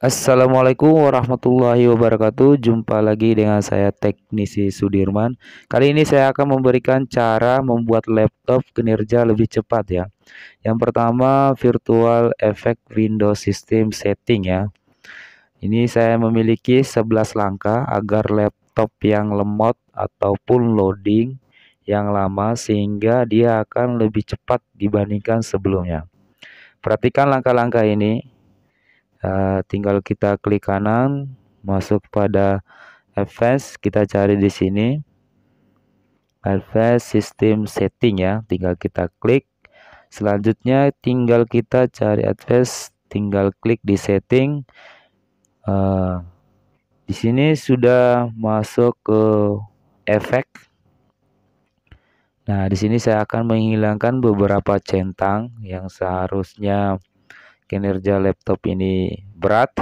Assalamualaikum warahmatullahi wabarakatuh. Jumpa lagi dengan saya Teknisi Sudirman. Kali ini saya akan memberikan cara membuat laptop kinerja lebih cepat ya. Yang pertama, virtual effect Windows System setting ya. Ini saya memiliki 11 langkah agar laptop yang lemot ataupun loading yang lama sehingga dia akan lebih cepat dibandingkan sebelumnya. Perhatikan langkah-langkah ini. Tinggal kita klik kanan, masuk pada Advanced, kita cari di sini Advanced System Setting ya, tinggal kita klik. Selanjutnya tinggal kita cari Advanced, tinggal klik di Setting. Di sini sudah masuk ke efek. Nah, di sini saya akan menghilangkan beberapa centang yang seharusnya kinerja laptop ini berat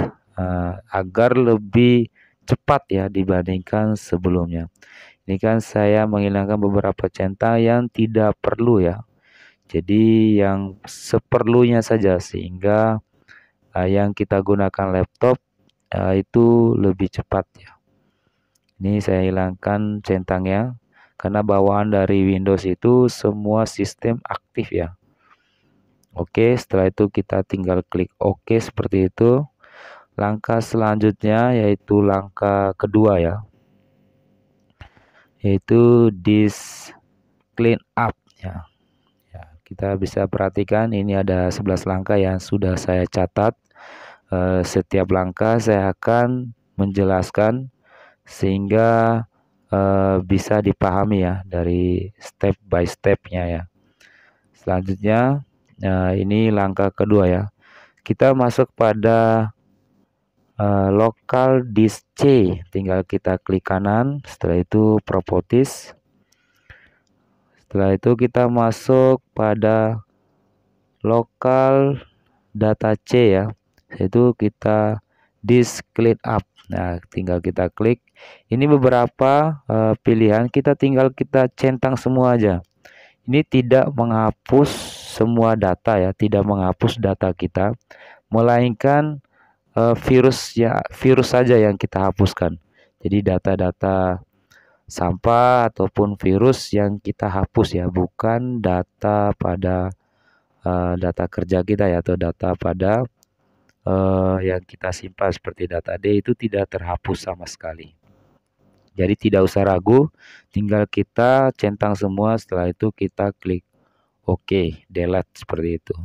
agar lebih cepat ya dibandingkan sebelumnya. Ini kan saya menghilangkan beberapa centang yang tidak perlu ya. Jadi yang seperlunya saja sehingga yang kita gunakan laptop itu lebih cepat ya. Ini saya hilangkan centangnya karena bawaan dari Windows itu semua sistem aktif ya. Oke, setelah itu kita tinggal klik OK seperti itu. Langkah selanjutnya yaitu langkah kedua ya, yaitu disk clean up ya. Kita bisa perhatikan ini ada 11 langkah yang sudah saya catat. Setiap langkah saya akan menjelaskan sehingga bisa dipahami ya dari step by stepnya ya. Selanjutnya ini langkah kedua ya. Kita masuk pada local disk C, tinggal kita klik kanan, setelah itu properties. Setelah itu kita masuk pada local data C ya, yaitu kita disk clean up. Nah, tinggal kita klik. Ini beberapa pilihan, kita tinggal kita centang semua aja. Ini tidak menghapus semua data ya, tidak menghapus data kita, melainkan virus saja yang kita hapuskan. Jadi data-data sampah ataupun virus yang kita hapus ya, bukan data pada data kerja kita ya, atau data pada yang kita simpan seperti data D itu tidak terhapus sama sekali. Jadi tidak usah ragu, tinggal kita centang semua, setelah itu kita klik OK, delete seperti itu.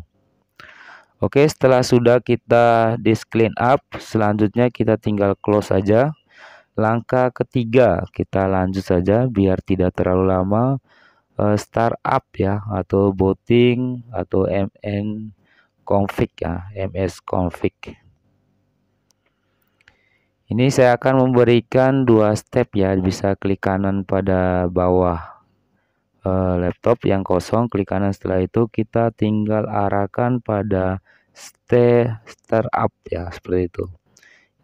Oke, setelah sudah kita disk clean up, selanjutnya kita tinggal close saja. Langkah ketiga, kita lanjut saja biar tidak terlalu lama. Startup ya, atau booting atau mn config ya, ms config. Ini saya akan memberikan dua step ya, bisa klik kanan pada bawah laptop yang kosong, klik kanan, setelah itu kita tinggal arahkan pada startup ya, seperti itu.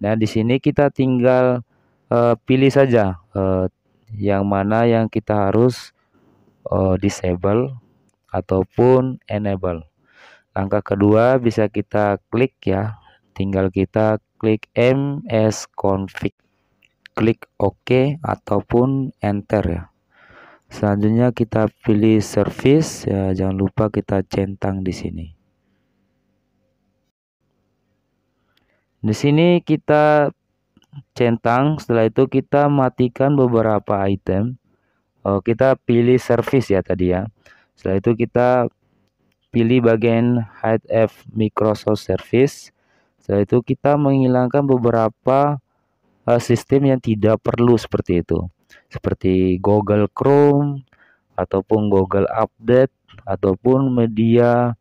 Nah, di sini kita tinggal pilih saja yang mana yang kita harus disable ataupun enable. Langkah kedua bisa kita klik ya, tinggal kita klik ms config, klik OK ataupun enter ya. Selanjutnya kita pilih service ya, jangan lupa kita centang di sini. Di sini kita centang, setelah itu kita matikan beberapa item. Kita pilih service ya tadi ya. Setelah itu kita pilih bagian hide F Microsoft Service. Setelah itu kita menghilangkan beberapa sistem yang tidak perlu seperti itu, seperti Google Chrome ataupun Google Update ataupun media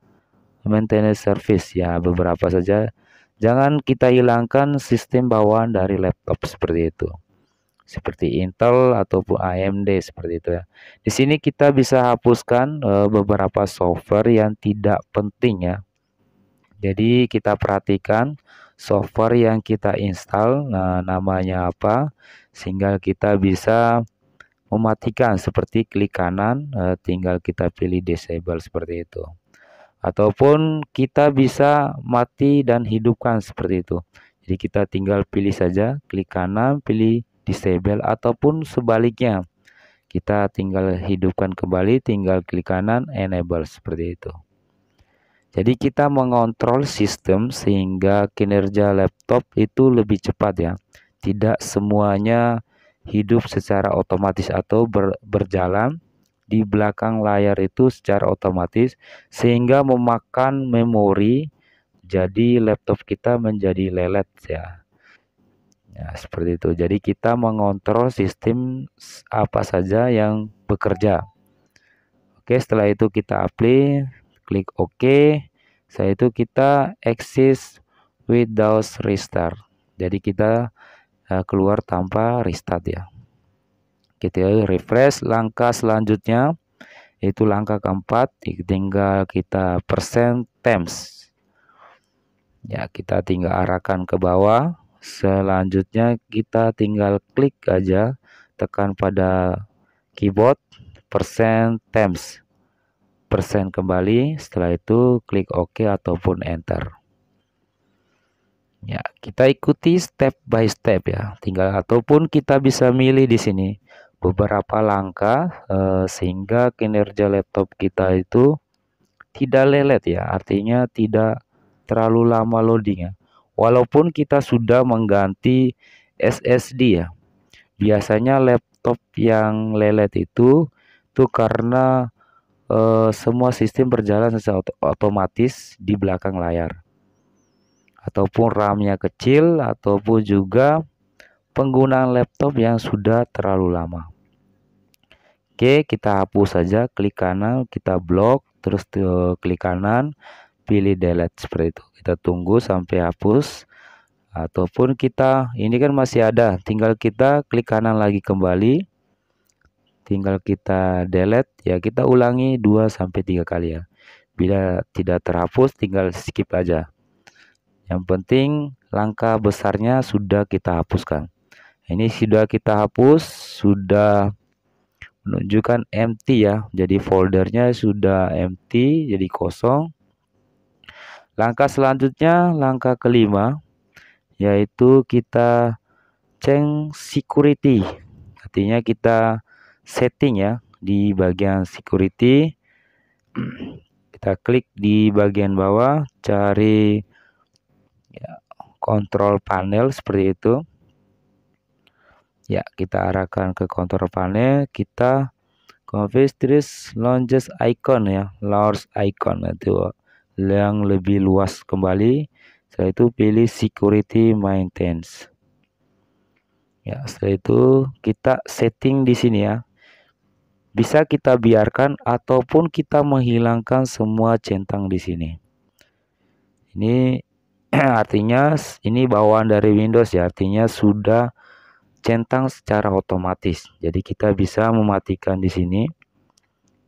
maintenance service ya, beberapa saja. Jangan kita hilangkan sistem bawaan dari laptop seperti itu, seperti Intel ataupun AMD seperti itu ya. Di sini kita bisa hapuskan beberapa software yang tidak penting ya. Jadi kita perhatikan software yang kita install, namanya apa, sehingga kita bisa mematikan, seperti klik kanan, tinggal kita pilih disable seperti itu. Ataupun kita bisa mati dan hidupkan seperti itu. Jadi kita tinggal pilih saja, klik kanan, pilih disable ataupun sebaliknya. Kita tinggal hidupkan kembali, tinggal klik kanan, enable seperti itu. Jadi kita mengontrol sistem sehingga kinerja laptop itu lebih cepat ya. Tidak semuanya hidup secara otomatis atau berjalan di belakang layar itu secara otomatis sehingga memakan memori, jadi laptop kita menjadi lelet ya. Ya, seperti itu. Jadi kita mengontrol sistem apa saja yang bekerja. Oke, setelah itu kita apply, klik OK. Setelah itu kita exit without restart. Jadi kita keluar tanpa restart ya. Kita refresh. Langkah selanjutnya itu langkah keempat, tinggal kita percent temps. Ya, kita tinggal arahkan ke bawah. Selanjutnya kita tinggal klik aja, tekan pada keyboard percent temps. Persen kembali, setelah itu klik OK ataupun enter. Ya, kita ikuti step by step ya. Tinggal ataupun kita bisa milih di sini beberapa langkah sehingga kinerja laptop kita itu tidak lelet ya. Artinya tidak terlalu lama loading ya. Walaupun kita sudah mengganti SSD ya. Biasanya laptop yang lelet itu tuh karena semua sistem berjalan secara otomatis di belakang layar, ataupun RAM-nya kecil, ataupun juga penggunaan laptop yang sudah terlalu lama. Oke, kita hapus saja, klik kanan, kita blok, terus klik kanan, pilih delete seperti itu. Kita tunggu sampai hapus, ataupun kita ini kan masih ada, tinggal kita klik kanan lagi kembali, tinggal kita delete ya, kita ulangi 2-3 kali ya. Bila tidak terhapus tinggal skip aja. Yang penting langkah besarnya sudah kita hapuskan. Ini sudah kita hapus, sudah menunjukkan empty ya. Jadi foldernya sudah empty, jadi kosong. Langkah selanjutnya, langkah kelima, yaitu kita cek security. Artinya kita setting ya di bagian security. Kita klik di bagian bawah, cari ya, kontrol panel seperti itu. Ya, kita arahkan ke kontrol panel, kita configure launches icon ya, launch icon itu yang lebih luas kembali. Setelah itu pilih security maintenance. Ya, setelah itu kita setting di sini ya. Bisa kita biarkan ataupun kita menghilangkan semua centang di sini. Ini artinya ini bawaan dari Windows ya, artinya sudah centang secara otomatis. Jadi kita bisa mematikan di sini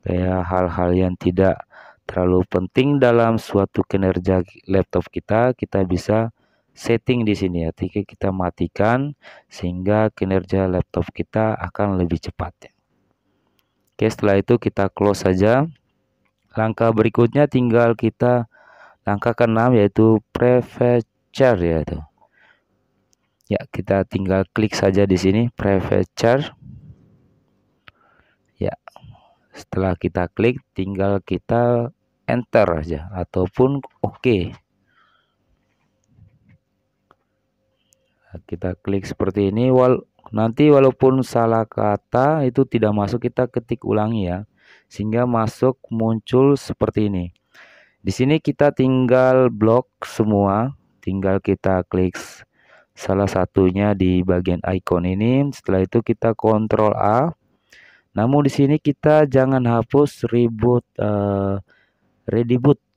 kayak hal-hal yang tidak terlalu penting dalam suatu kinerja laptop kita bisa setting di sini ya. Kita matikan sehingga kinerja laptop kita akan lebih cepat ya. Oke, setelah itu kita close saja. Langkah berikutnya tinggal kita langkah ke-6 yaitu prefetcher ya itu. Ya, kita tinggal klik saja di sini prefetcher. Ya. Setelah kita klik tinggal kita enter aja ataupun oke. Nah, kita klik seperti ini, nanti walaupun salah kata itu tidak masuk, kita ketik ulangi ya, sehingga masuk muncul seperti ini. Di sini kita tinggal blok semua, tinggal kita klik salah satunya di bagian icon ini. Setelah itu kita Ctrl A. Namun di sini kita jangan hapus reboot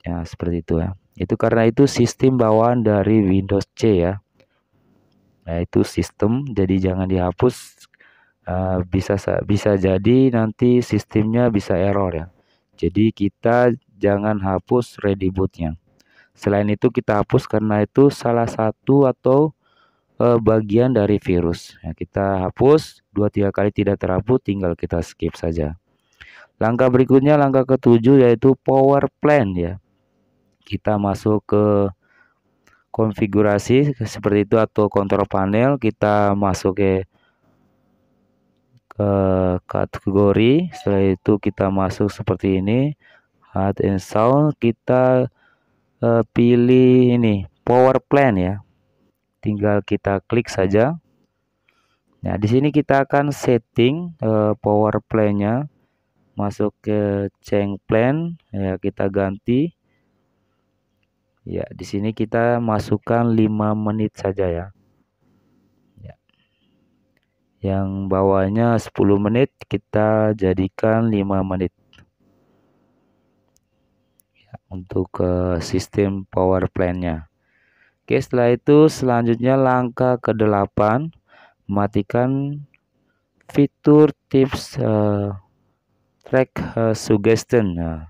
ya, seperti itu ya. Itu karena itu sistem bawaan dari Windows C ya. Nah, itu sistem, jadi jangan dihapus. Bisa jadi nanti sistemnya bisa error ya. Jadi kita jangan hapus rebootnya. Selain itu kita hapus karena itu salah satu atau bagian dari virus. Ya, kita hapus 2-3 kali tidak terhapus, tinggal kita skip saja. Langkah berikutnya, langkah ke-7 yaitu power plan ya. Kita masuk ke konfigurasi seperti itu atau kontrol panel, kita masuk ke kategori. Setelah itu kita masuk seperti ini, hard and sound, kita pilih ini power plan ya, tinggal kita klik saja. Nah, di sini kita akan setting power plan-nya, masuk ke change plan ya, kita ganti ya. Di sini kita masukkan 5 menit saja ya. Yang bawahnya 10 menit kita jadikan 5 menit ya, untuk sistem power plan-nya. Oke, setelah itu selanjutnya langkah ke-8, matikan fitur tips track suggestion. Nah,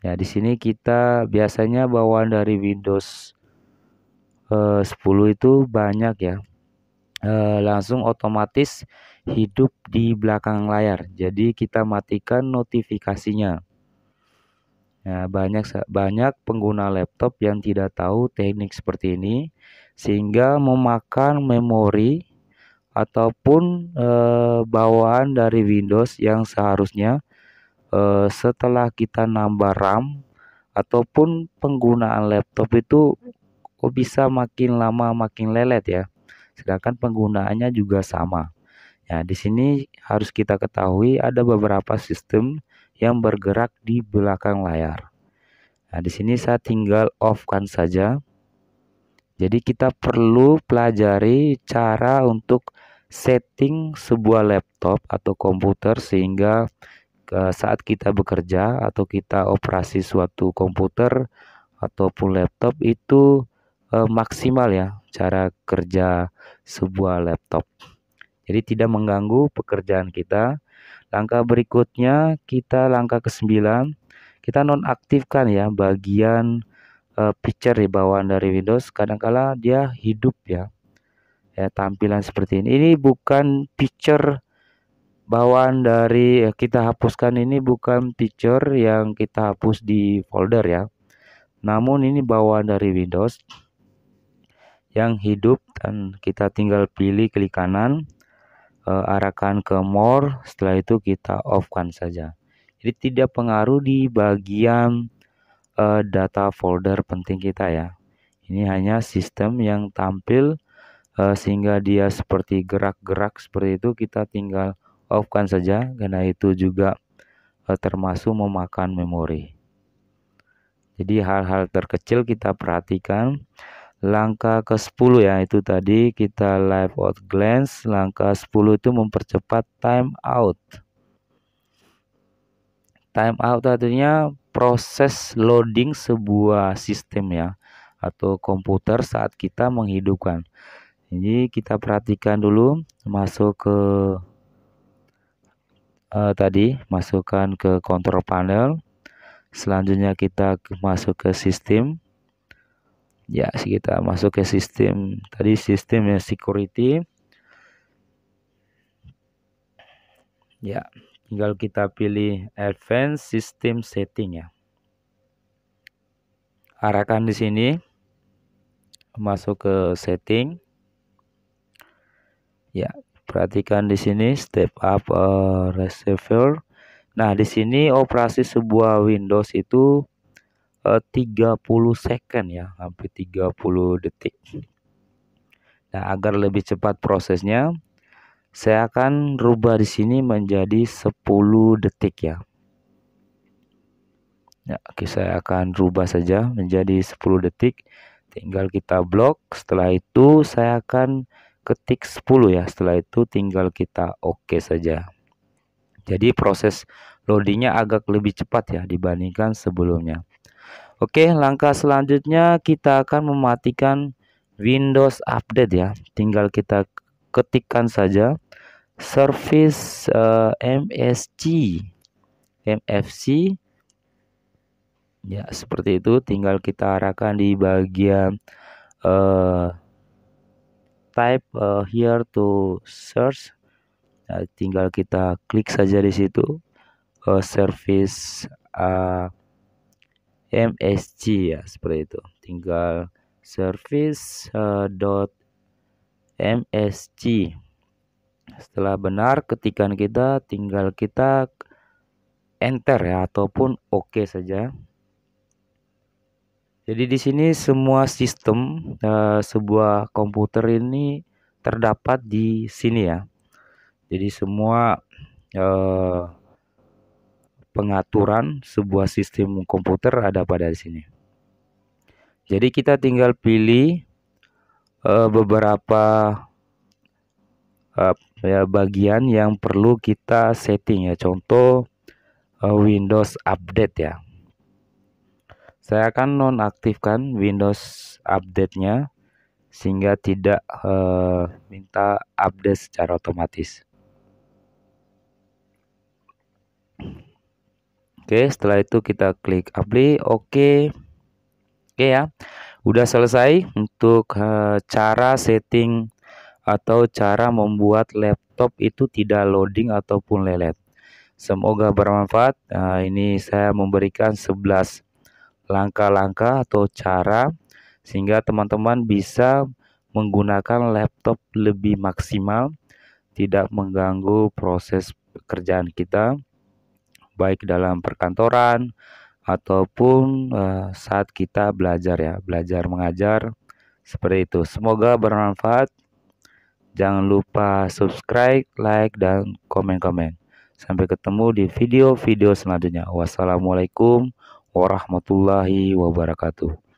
ya di sini kita biasanya bawaan dari Windows 10 itu banyak ya, langsung otomatis hidup di belakang layar. Jadi kita matikan notifikasinya. Nah, banyak pengguna laptop yang tidak tahu teknik seperti ini, sehingga memakan memori ataupun bawaan dari Windows yang seharusnya setelah kita nambah RAM ataupun penggunaan laptop itu kok bisa makin lama makin lelet ya. Sedangkan penggunaannya juga sama. Ya, di sini harus kita ketahui ada beberapa sistem yang bergerak di belakang layar. Nah, di sini saya tinggal off-kan saja. Jadi kita perlu pelajari cara untuk setting sebuah laptop atau komputer sehingga saat kita bekerja atau kita operasi suatu komputer ataupun laptop itu maksimal ya cara kerja sebuah laptop. Jadi tidak mengganggu pekerjaan kita. Langkah berikutnya kita langkah ke-9, kita nonaktifkan ya bagian picture di bawaan dari Windows. Kadangkala dia hidup ya. Ya, tampilan seperti ini. Ini bukan picture bawaan dari kita hapuskan, ini bukan picture yang kita hapus di folder ya. Namun ini bawaan dari Windows yang hidup, dan kita tinggal pilih klik kanan, arahkan ke more, setelah itu kita off-kan saja. Jadi tidak pengaruh di bagian data folder penting kita ya. Ini hanya sistem yang tampil sehingga dia seperti gerak-gerak seperti itu, kita tinggal off-kan saja karena itu juga termasuk memakan memori. Jadi hal-hal terkecil kita perhatikan. Langkah ke-10 ya, itu tadi kita live out glance. Langkah 10 itu mempercepat time out. Time out artinya proses loading sebuah sistem ya atau komputer saat kita menghidupkan. Jadi kita perhatikan dulu, masuk ke tadi masukkan ke control panel. Selanjutnya kita masuk ke sistem. Ya, kita masuk ke sistem. Tadi sistemnya security. Ya, tinggal kita pilih advanced system setting ya. Arahkan di sini. Masuk ke setting. Ya, perhatikan di sini step up receiver. Nah, di sini operasi sebuah Windows itu 30 second ya, hampir 30 detik. Nah, agar lebih cepat prosesnya, saya akan rubah di sini menjadi 10 detik ya. Ya, oke, saya akan rubah saja menjadi 10 detik. Tinggal kita blok. Setelah itu saya akan ketik 10 ya. Setelah itu tinggal kita oke saja. Jadi proses loadingnya agak lebih cepat ya dibandingkan sebelumnya. Oke, langkah selanjutnya kita akan mematikan Windows Update ya. Tinggal kita ketikkan saja service MFC ya, seperti itu. Tinggal kita arahkan di bagian type here to search. Nah, tinggal kita klik saja di situ service MSG ya, seperti itu. Tinggal service.msg. Setelah benar ketikan kita, tinggal kita enter ya, ataupun oke saja. Jadi di sini semua sistem sebuah komputer ini terdapat di sini ya. Jadi semua pengaturan sebuah sistem komputer ada pada sini. Jadi kita tinggal pilih beberapa bagian yang perlu kita setting ya. Contoh Windows Update ya. Saya akan nonaktifkan Windows Update-nya sehingga tidak minta update secara otomatis. Oke, setelah itu kita klik apply, oke ya. Udah selesai untuk cara setting atau cara membuat laptop itu tidak loading ataupun lelet. Semoga bermanfaat. Ini saya memberikan 11 langkah-langkah atau cara sehingga teman-teman bisa menggunakan laptop lebih maksimal, tidak mengganggu proses pekerjaan kita, baik dalam perkantoran ataupun saat kita belajar ya, belajar mengajar seperti itu. Semoga bermanfaat. Jangan lupa subscribe, like, dan komen-komen. Sampai ketemu di video-video selanjutnya. Wassalamualaikum warahmatullahi wabarakatuh.